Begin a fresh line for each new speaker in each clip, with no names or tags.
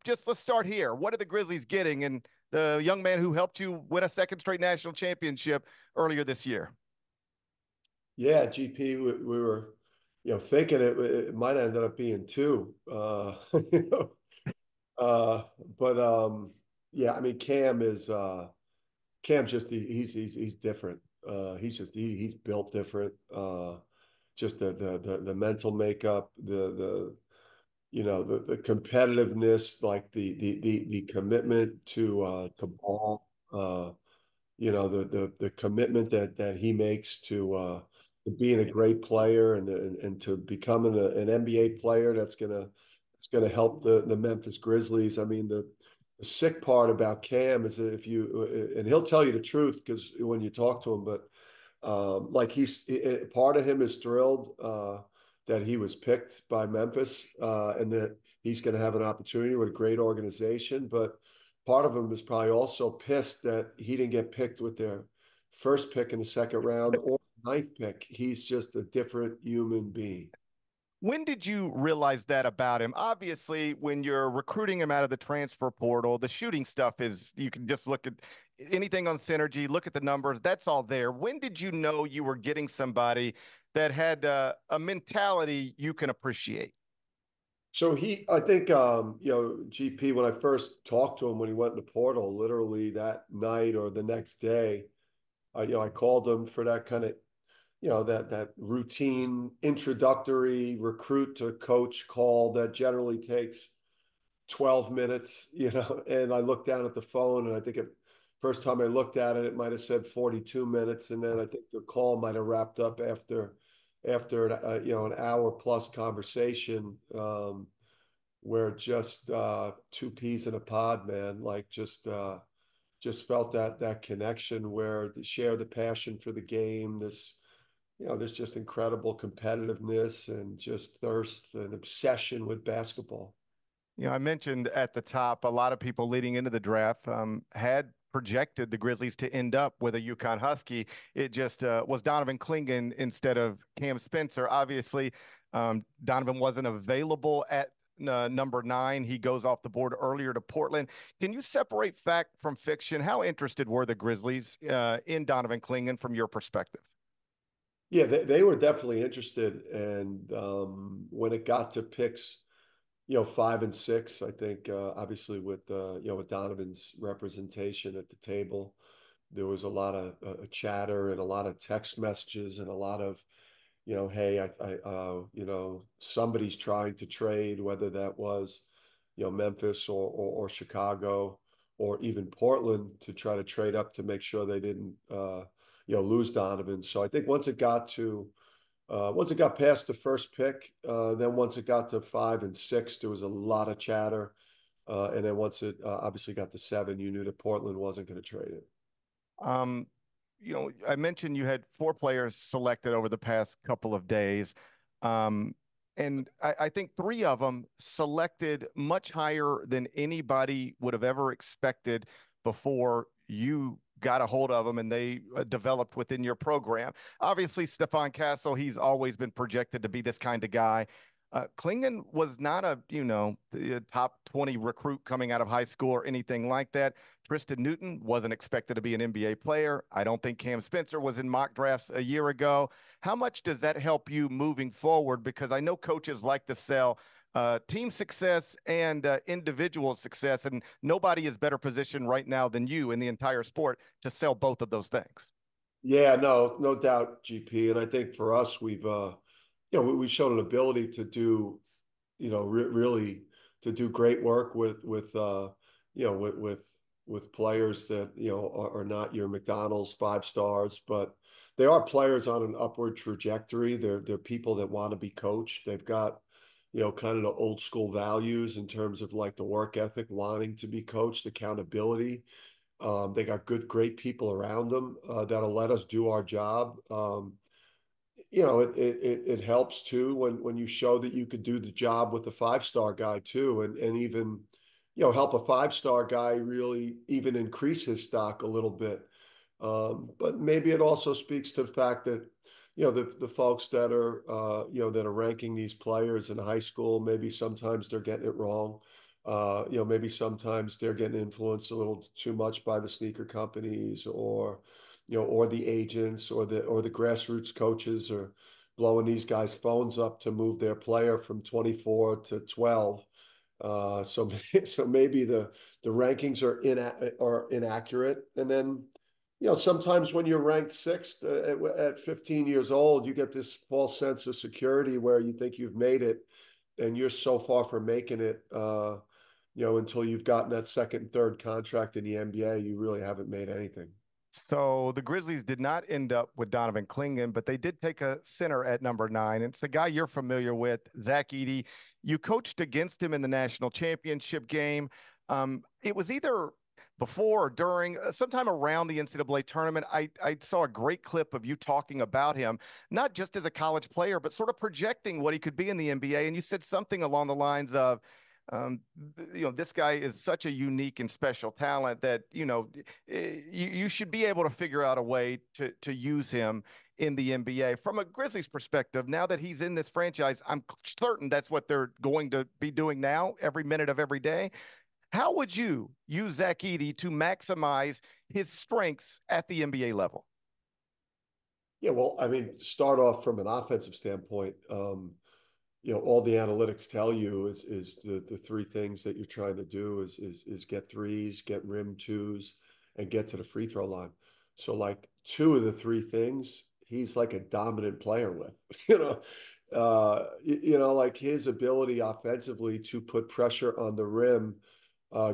Just let's start here. What are the Grizzlies getting? And the young man who helped you win a second straight national championship earlier this year.
Yeah, GP, we were, thinking it might have ended up being two. You know, but yeah, I mean, Cam's just he's different. He's built different. Just the mental makeup, the competitiveness, like the commitment to ball. The commitment that he makes to being a great player and to becoming an NBA player that's gonna help the Memphis Grizzlies. I mean, the sick part about Cam is that if you and he'll tell you the truth because when you talk to him, but like part of him is thrilled that he was picked by Memphis and that he's going to have an opportunity with a great organization. But part of him is probably also pissed that he didn't get picked with their first pick in the second round or ninth pick. He's just a different human being.
When did you realize that about him? Obviously, when you're recruiting him out of the transfer portal, the shooting stuff is you can just look at anything on Synergy, look at the numbers, that's all there. When did you know you were getting somebody that had a mentality you can appreciate?
So I think, GP, when I first talked to him when he went in the portal, literally that night or the next day, I called him for that kind of that routine introductory recruit to coach call that generally takes 12 minutes, and I looked down at the phone and I think first time I looked at it, it might have said 42 minutes. And then I think the call might have wrapped up after an hour plus conversation, where just two peas in a pod, man, like just felt that connection where they share the passion for the game, there's just incredible competitiveness and just thirst and obsession with basketball.
I mentioned at the top, a lot of people leading into the draft had projected the Grizzlies to end up with a UConn Husky. It just was Donovan Clingan instead of Cam Spencer. Obviously, Donovan wasn't available at number 9. He goes off the board earlier to Portland. Can you separate fact from fiction? How interested were the Grizzlies in Donovan Clingan from your perspective?
Yeah, they were definitely interested. And when it got to picks, 5 and 6, I think obviously with Donovan's representation at the table, there was a lot of chatter and a lot of text messages and a lot of, hey, somebody's trying to trade, whether that was, Memphis or Chicago or even Portland to try to trade up to make sure they didn't, lose Donovan. So I think once it got past the first pick, then once it got to 5 and 6, there was a lot of chatter. And then once it obviously got to 7, you knew that Portland wasn't going to trade it.
Um, I mentioned you had 4 players selected over the past couple of days. Um, and I think 3 of them selected much higher than anybody would have ever expected before you got a hold of them and they developed within your program. Obviously, Stephon Castle, he's always been projected to be this kind of guy. Klingon was not the top 20 recruit coming out of high school or anything like that. Tristan Newton wasn't expected to be an NBA player. I don't think Cam Spencer was in mock drafts a year ago. How much does that help you moving forward? Because I know coaches like to sell team success and individual success, and nobody is better positioned right now than you in the entire sport to sell both of those things.
Yeah, no doubt, GP. And I think for us, we've shown an ability to do, really to do great work with players that are not your McDonald's 5 stars, but they are players on an upward trajectory. They're people that want to be coached. They've got kind of the old school values in terms of like the work ethic, wanting to be coached, accountability. They got great people around them that'll let us do our job. It helps too when you show that you could do the job with the 5 star guy too, and even help a 5 star guy really even increase his stock a little bit. But maybe it also speaks to the fact that the folks that are ranking these players in high school, maybe sometimes they're getting it wrong. Maybe sometimes they're getting influenced a little too much by the sneaker companies, or the agents, or the grassroots coaches are blowing these guys' phones up to move their player from 24 to 12. So so maybe the rankings are inaccurate. And then, sometimes when you're ranked sixth at 15 years old, you get this false sense of security where you think you've made it, and you're so far from making it. Until you've gotten that second and third contract in the NBA, you really haven't made anything.
So the Grizzlies did not end up with Donovan Clingan, but they did take a center at number 9. It's the guy you're familiar with, Zach Edey. You coached against him in the national championship game. It was either before or during, sometime around the NCAA tournament. I saw a great clip of you talking about him, not just as a college player, but sort of projecting what he could be in the NBA. And you said something along the lines of, um, this guy is such a unique and special talent that, you should be able to figure out a way to use him in the NBA. From a Grizzlies perspective, now that he's in this franchise, I'm certain that's what they're going to be doing now, every minute of every day. How would you use Zach Edey to maximize his strengths at the NBA level?
Yeah, well, I mean, start off from an offensive standpoint. All the analytics tell you is the three things that you're trying to do is get threes, get rim twos, and get to the free throw line. So like two of the three things, he's like a dominant player with, like his ability offensively to put pressure on the rim,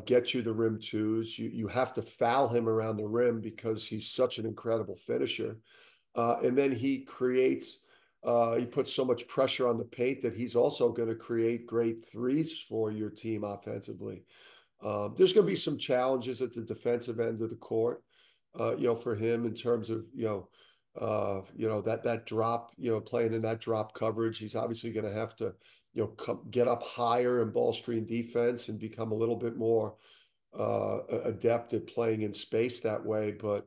get you the rim twos. You have to foul him around the rim because he's such an incredible finisher. And then he puts so much pressure on the paint that he's also going to create great threes for your team offensively. There's going to be some challenges at the defensive end of the court, for him in terms of, that drop, playing in that drop coverage. He's obviously going to have to, get up higher in ball screen defense and become a little bit more adept at playing in space that way. But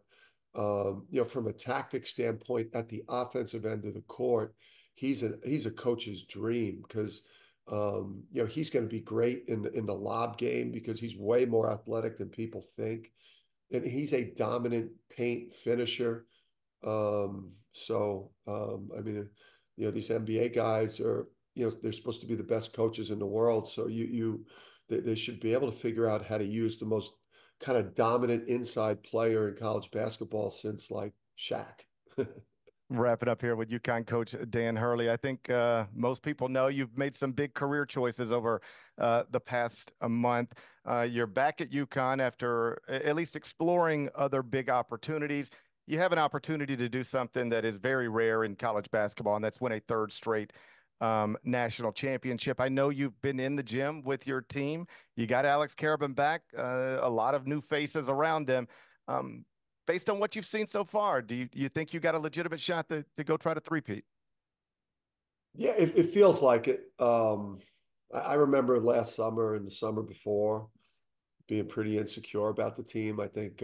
from a tactic standpoint, at the offensive end of the court, he's a coach's dream because he's going to be great in the lob game because he's way more athletic than people think, and he's a dominant paint finisher. I mean, these NBA guys are, they're supposed to be the best coaches in the world, so they should be able to figure out how to use the most kind of dominant inside player in college basketball since like Shaq.
Wrapping up here with UConn coach Dan Hurley. I think most people know you've made some big career choices over the past month. You're back at UConn after at least exploring other big opportunities. You have an opportunity to do something that is very rare in college basketball, and that's win a third straight national championship. I know you've been in the gym with your team. You got Alex Karabin back, a lot of new faces around him. Um, Based on what you've seen so far, do you think you got a legitimate shot to go try to three-peat?
Yeah, it feels like it. I remember last summer and the summer before being pretty insecure about the team. I think,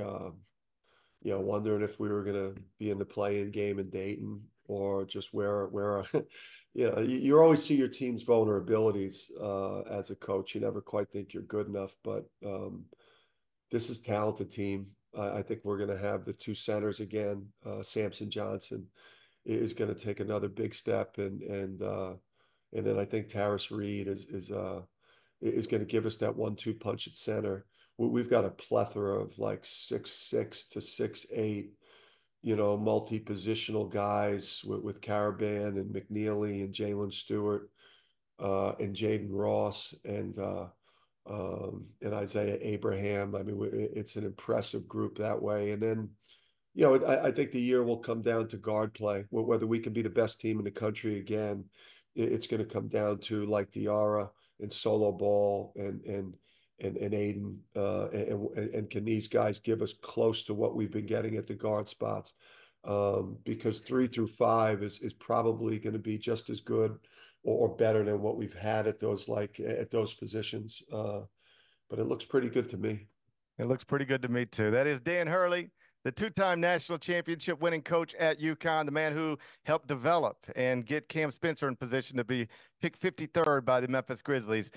wondering if we were going to be in the play-in game in Dayton or just where, you always see your team's vulnerabilities as a coach. You never quite think you're good enough, but this is a talented team. I think we're going to have the two centers again. Samson Johnson is going to take another big step, and then I think Tarris Reed is going to give us that 1-2 punch at center. We've got a plethora of like 6'6" to 6'8", multi-positional guys with Caravan and McNeely and Jalen Stewart and Jaden Ross and Isaiah Abraham. I mean, it's an impressive group that way. And then, I think the year will come down to guard play. Whether we can be the best team in the country again, it's going to come down to like Diarra and Solo Ball and Aiden, and can these guys give us close to what we've been getting at the guard spots? Because 3 through 5 is probably going to be just as good or better than what we've had at those positions. But it looks pretty good to me.
It looks pretty good to me too. That is Dan Hurley, the two-time national championship winning coach at UConn, the man who helped develop and get Cam Spencer in position to be picked 53rd by the Memphis Grizzlies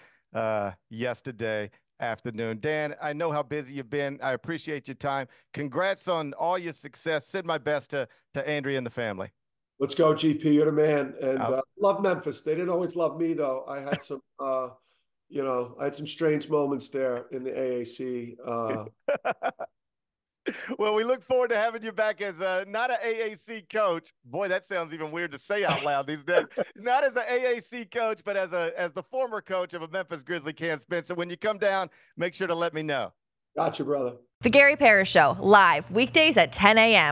yesterday. afternoon. Dan, I know how busy you've been. I appreciate your time. Congrats on all your success. Send my best to Andrea and the family.
Let's go, GP. You're the man. And
Oh.
love Memphis. They didn't always love me, though. I had some, I had some strange moments there in the AAC.
Well, we look forward to having you back as not an AAC coach. Boy, that sounds even weird to say out loud these days. Not as an AAC coach, but as the former coach of a Memphis Grizzly camp. Spencer, when you come down, make sure to let me know.
Gotcha, brother.
The Gary Parrish Show, live weekdays at 10 a.m.